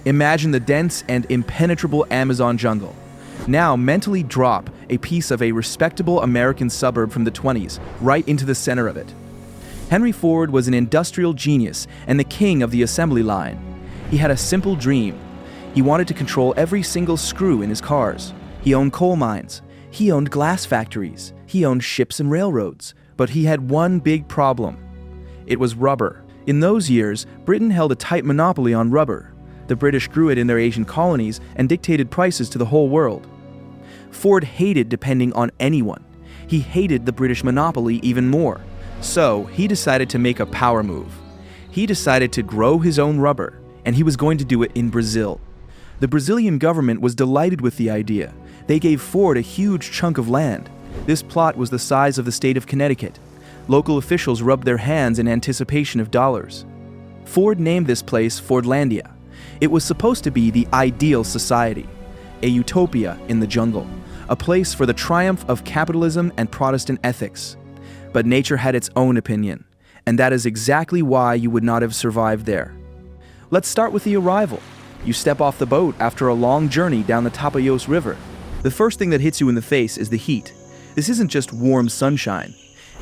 Imagine the dense and impenetrable Amazon jungle. Now mentally drop a piece of a respectable American suburb from the 20s right into the center of it. Henry Ford was an industrial genius and the king of the assembly line. He had a simple dream. He wanted to control every single screw in his cars. He owned coal mines. He owned glass factories. He owned ships and railroads. But he had one big problem. It was rubber. In those years, Britain held a tight monopoly on rubber. The British grew it in their Asian colonies and dictated prices to the whole world. Ford hated depending on anyone. He hated the British monopoly even more. So he decided to make a power move. He decided to grow his own rubber, and he was going to do it in Brazil. The Brazilian government was delighted with the idea. They gave Ford a huge chunk of land. This plot was the size of the state of Connecticut. Local officials rubbed their hands in anticipation of dollars. Ford named this place Fordlandia. It was supposed to be the ideal society, a utopia in the jungle, a place for the triumph of capitalism and Protestant ethics. But nature had its own opinion, and that is exactly why you would not have survived there. Let's start with the arrival. You step off the boat after a long journey down the Tapajós River. The first thing that hits you in the face is the heat. This isn't just warm sunshine.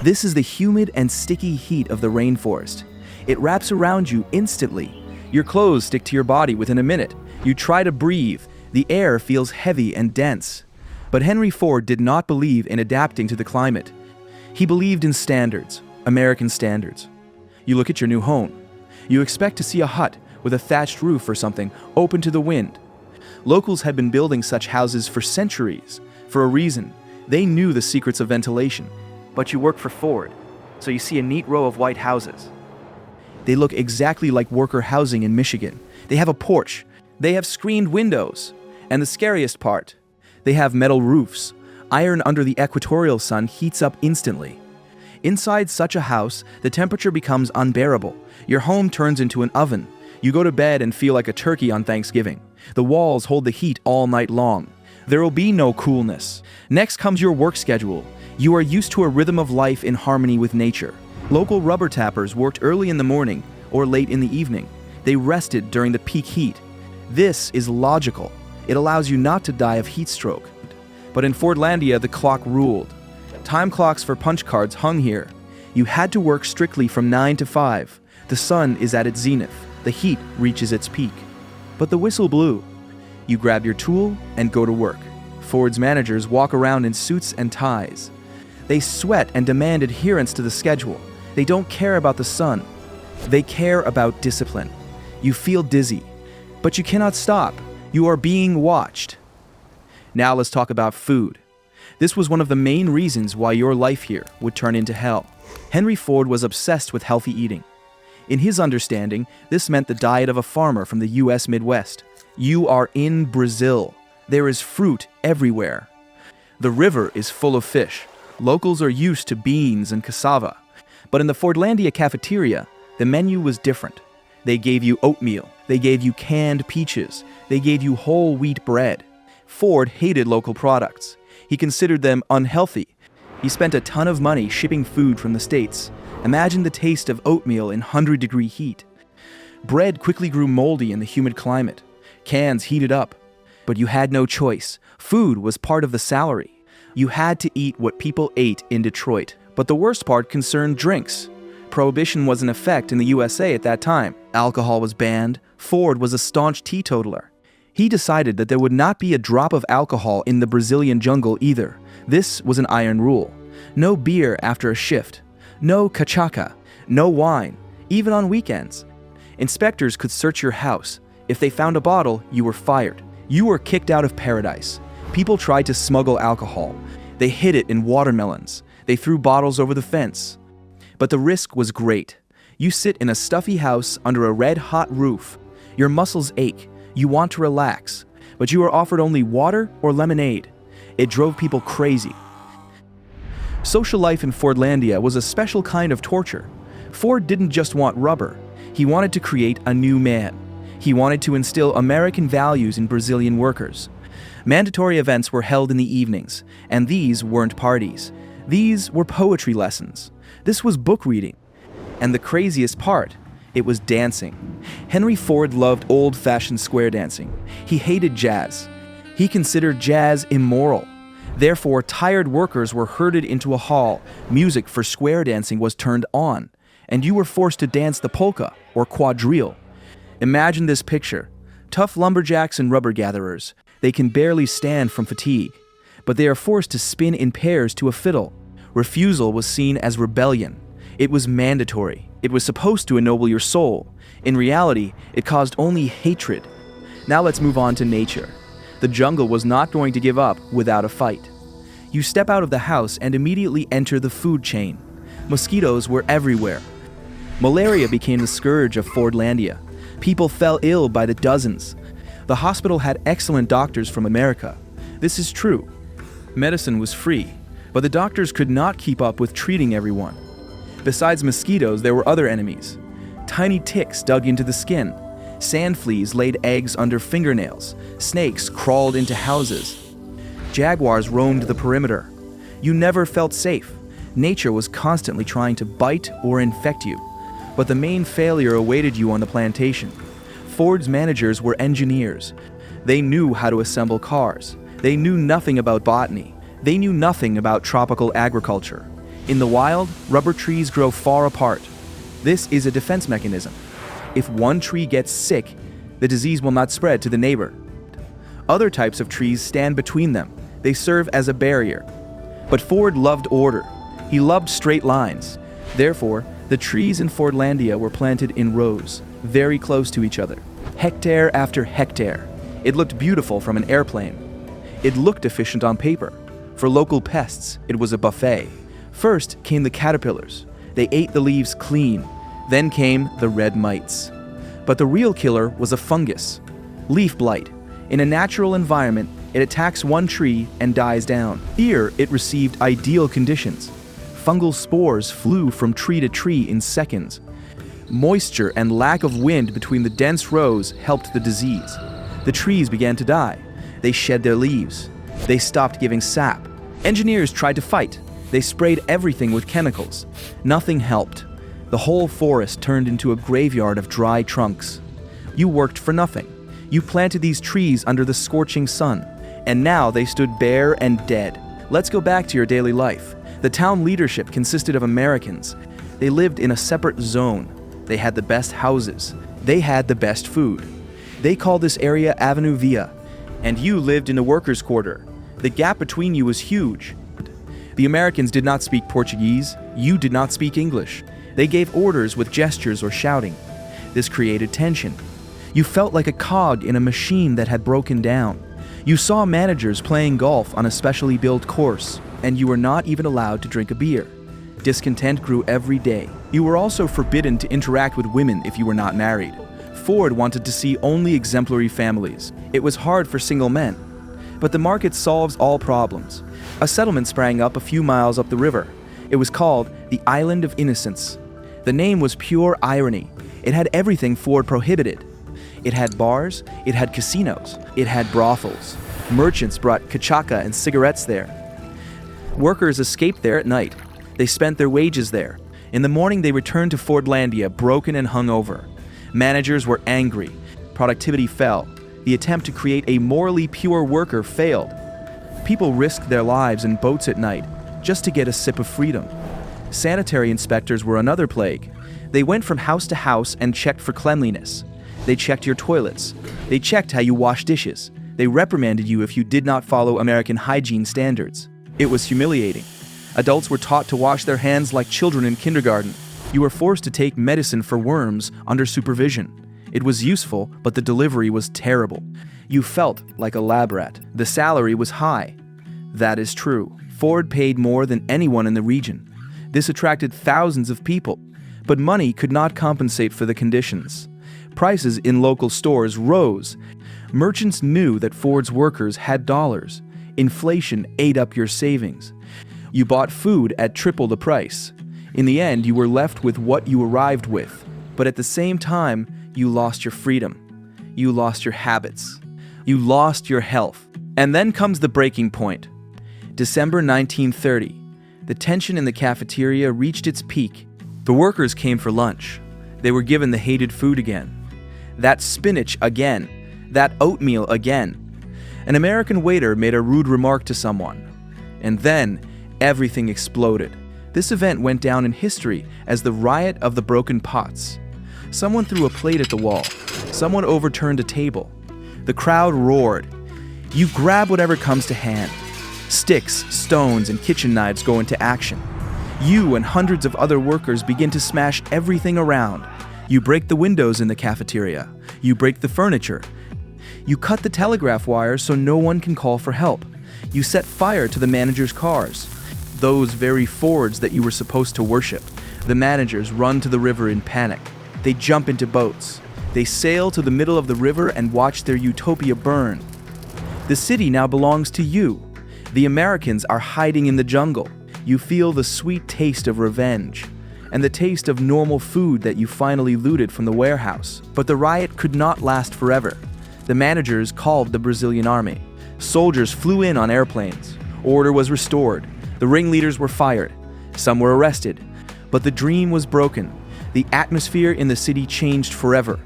This is the humid and sticky heat of the rainforest. It wraps around you instantly. Your clothes stick to your body within a minute. You try to breathe. The air feels heavy and dense. But Henry Ford did not believe in adapting to the climate. He believed in standards, American standards. You look at your new home. You expect to see a hut with a thatched roof or something open to the wind. Locals had been building such houses for centuries. For a reason, they knew the secrets of ventilation. But you work for Ford, so you see a neat row of white houses. They look exactly like worker housing in Michigan. They have a porch. They have screened windows. And the scariest part, they have metal roofs. Iron under the equatorial sun heats up instantly. Inside such a house, the temperature becomes unbearable. Your home turns into an oven. You go to bed and feel like a turkey on Thanksgiving. The walls hold the heat all night long. There will be no coolness. Next comes your work schedule. You are used to a rhythm of life in harmony with nature. Local rubber tappers worked early in the morning or late in the evening. They rested during the peak heat. This is logical. It allows you not to die of heat stroke. But in Fordlandia, the clock ruled. Time clocks for punch cards hung here. You had to work strictly from 9 to 5. The sun is at its zenith. The heat reaches its peak. But the whistle blew. You grab your tool and go to work. Ford's managers walk around in suits and ties. They sweat and demand adherence to the schedule. They don't care about the sun. They care about discipline. You feel dizzy, but you cannot stop. You are being watched. Now let's talk about food. This was one of the main reasons why your life here would turn into hell. Henry Ford was obsessed with healthy eating. In his understanding, this meant the diet of a farmer from the US Midwest. You are in Brazil. There is fruit everywhere. The river is full of fish. Locals are used to beans and cassava. But in the Fordlandia cafeteria, the menu was different. They gave you oatmeal. They gave you canned peaches. They gave you whole wheat bread. Ford hated local products. He considered them unhealthy. He spent a ton of money shipping food from the States. Imagine the taste of oatmeal in 100-degree heat. Bread quickly grew moldy in the humid climate. Cans heated up. But you had no choice. Food was part of the salary. You had to eat what people ate in Detroit. But the worst part concerned drinks. Prohibition was in effect in the USA at that time. Alcohol was banned. Ford was a staunch teetotaler. He decided that there would not be a drop of alcohol in the Brazilian jungle either. This was an iron rule. No beer after a shift. No cachaça. No wine, even on weekends. Inspectors could search your house. If they found a bottle, you were fired. You were kicked out of paradise. People tried to smuggle alcohol. They hid it in watermelons. They threw bottles over the fence. But the risk was great. You sit in a stuffy house under a red-hot roof. Your muscles ache. You want to relax, but you are offered only water or lemonade. It drove people crazy. Social life in Fordlandia was a special kind of torture. Ford didn't just want rubber. He wanted to create a new man. He wanted to instill American values in Brazilian workers. Mandatory events were held in the evenings, and these weren't parties. These were poetry lessons. This was book reading. And the craziest part, It was dancing. Henry Ford loved old-fashioned square dancing. He hated jazz. He considered jazz immoral. Therefore, tired workers were herded into a hall. Music for square dancing was turned on, and you were forced to dance the polka or quadrille. Imagine this picture. Tough lumberjacks and rubber gatherers. They can barely stand from fatigue, but they are forced to spin in pairs to a fiddle. Refusal was seen as rebellion. It was mandatory. It was supposed to ennoble your soul. In reality, it caused only hatred. Now let's move on to nature. The jungle was not going to give up without a fight. You step out of the house and immediately enter the food chain. Mosquitoes were everywhere. Malaria became the scourge of Fordlandia. People fell ill by the dozens. The hospital had excellent doctors from America. This is true. Medicine was free, but the doctors could not keep up with treating everyone. Besides mosquitoes, there were other enemies. Tiny ticks dug into the skin. Sand fleas laid eggs under fingernails. Snakes crawled into houses. Jaguars roamed the perimeter. You never felt safe. Nature was constantly trying to bite or infect you. But the main failure awaited you on the plantation. Ford's managers were engineers. They knew how to assemble cars. They knew nothing about botany. They knew nothing about tropical agriculture. In the wild, rubber trees grow far apart. This is a defense mechanism. If one tree gets sick, the disease will not spread to the neighbor. Other types of trees stand between them. They serve as a barrier. But Ford loved order. He loved straight lines. Therefore, the trees in Fordlandia were planted in rows, very close to each other, hectare after hectare. It looked beautiful from an airplane. It looked efficient on paper. For local pests, it was a buffet. First came the caterpillars. They ate the leaves clean. Then came the red mites. But the real killer was a fungus. Leaf blight. In a natural environment, it attacks one tree and dies down. Here, it received ideal conditions. Fungal spores flew from tree to tree in seconds. Moisture and lack of wind between the dense rows helped the disease. The trees began to die. They shed their leaves. They stopped giving sap. Engineers tried to fight. They sprayed everything with chemicals. Nothing helped. The whole forest turned into a graveyard of dry trunks. You worked for nothing. You planted these trees under the scorching sun, and now they stood bare and dead. Let's go back to your daily life. The town leadership consisted of Americans. They lived in a separate zone. They had the best houses. They had the best food. They called this area Avenue Via, and you lived in a workers' quarter. The gap between you was huge. The Americans did not speak Portuguese. You did not speak English. They gave orders with gestures or shouting. This created tension. You felt like a cog in a machine that had broken down. You saw managers playing golf on a specially built course, and you were not even allowed to drink a beer. Discontent grew every day. You were also forbidden to interact with women if you were not married. Ford wanted to see only exemplary families. It was hard for single men. But the market solves all problems. A settlement sprang up a few miles up the river. It was called the Island of Innocence. The name was pure irony. It had everything Ford prohibited. It had bars, it had casinos, it had brothels. Merchants brought cachaca and cigarettes there. Workers escaped there at night. They spent their wages there. In the morning, they returned to Fordlandia broken and hungover. Managers were angry. Productivity fell. The attempt to create a morally pure worker failed. People risked their lives in boats at night just to get a sip of freedom. Sanitary inspectors were another plague. They went from house to house and checked for cleanliness. They checked your toilets. They checked how you wash dishes. They reprimanded you if you did not follow American hygiene standards. It was humiliating. Adults were taught to wash their hands like children in kindergarten. You were forced to take medicine for worms under supervision. It was useful, but the delivery was terrible. You felt like a lab rat. The salary was high. That is true. Ford paid more than anyone in the region. This attracted thousands of people, but money could not compensate for the conditions. Prices in local stores rose. Merchants knew that Ford's workers had dollars. Inflation ate up your savings. You bought food at triple the price. In the end, you were left with what you arrived with, but at the same time, you lost your freedom. You lost your habits. You lost your health. And then comes the breaking point. December 1930. The tension in the cafeteria reached its peak. The workers came for lunch. They were given the hated food again. That spinach again. That oatmeal again. An American waiter made a rude remark to someone. And then, everything exploded. This event went down in history as the riot of the broken pots. Someone threw a plate at the wall. Someone overturned a table. The crowd roared. You grab whatever comes to hand. Sticks, stones, and kitchen knives go into action. You and hundreds of other workers begin to smash everything around. You break the windows in the cafeteria. You break the furniture. You cut the telegraph wires so no one can call for help. You set fire to the manager's cars. Those very Fords that you were supposed to worship. The managers run to the river in panic. They jump into boats. They sail to the middle of the river and watch their utopia burn. The city now belongs to you. The Americans are hiding in the jungle. You feel the sweet taste of revenge and the taste of normal food that you finally looted from the warehouse. But the riot could not last forever. The managers called the Brazilian army. Soldiers flew in on airplanes. Order was restored. The ringleaders were fired. Some were arrested. But the dream was broken. The atmosphere in the city changed forever.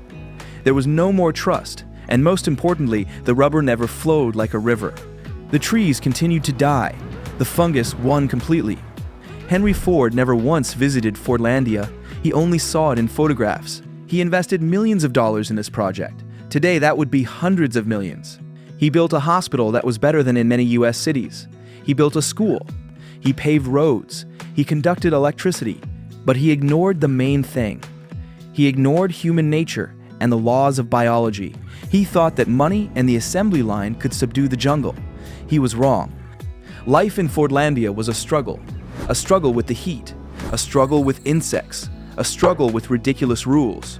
There was no more trust, and most importantly, the rubber never flowed like a river. The trees continued to die. The fungus won completely. Henry Ford never once visited Fordlandia. He only saw it in photographs. He invested millions of dollars in this project. Today, that would be hundreds of millions. He built a hospital that was better than in many US cities. He built a school. He paved roads. He conducted electricity. But he ignored the main thing. He ignored human nature and the laws of biology. He thought that money and the assembly line could subdue the jungle. He was wrong. Life in Fordlandia was a struggle with the heat, a struggle with insects, a struggle with ridiculous rules.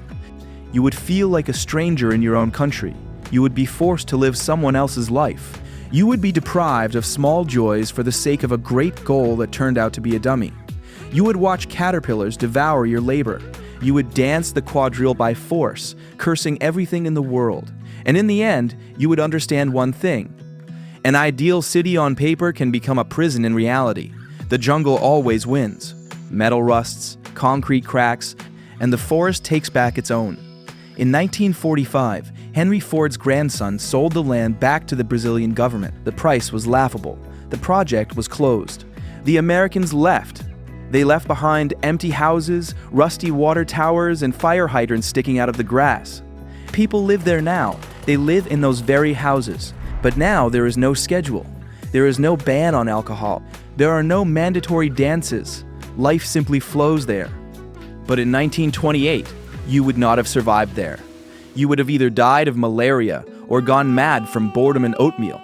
You would feel like a stranger in your own country. You would be forced to live someone else's life. You would be deprived of small joys for the sake of a great goal that turned out to be a dummy. You would watch caterpillars devour your labor. You would dance the quadrille by force, cursing everything in the world. And in the end, you would understand one thing. An ideal city on paper can become a prison in reality. The jungle always wins. Metal rusts, concrete cracks, and the forest takes back its own. In 1945, Henry Ford's grandson sold the land back to the Brazilian government. The price was laughable. The project was closed. The Americans left. They left behind empty houses, rusty water towers, and fire hydrants sticking out of the grass. People live there now. They live in those very houses. But now there is no schedule. There is no ban on alcohol. There are no mandatory dances. Life simply flows there. But in 1928, you would not have survived there. You would have either died of malaria or gone mad from boredom and oatmeal.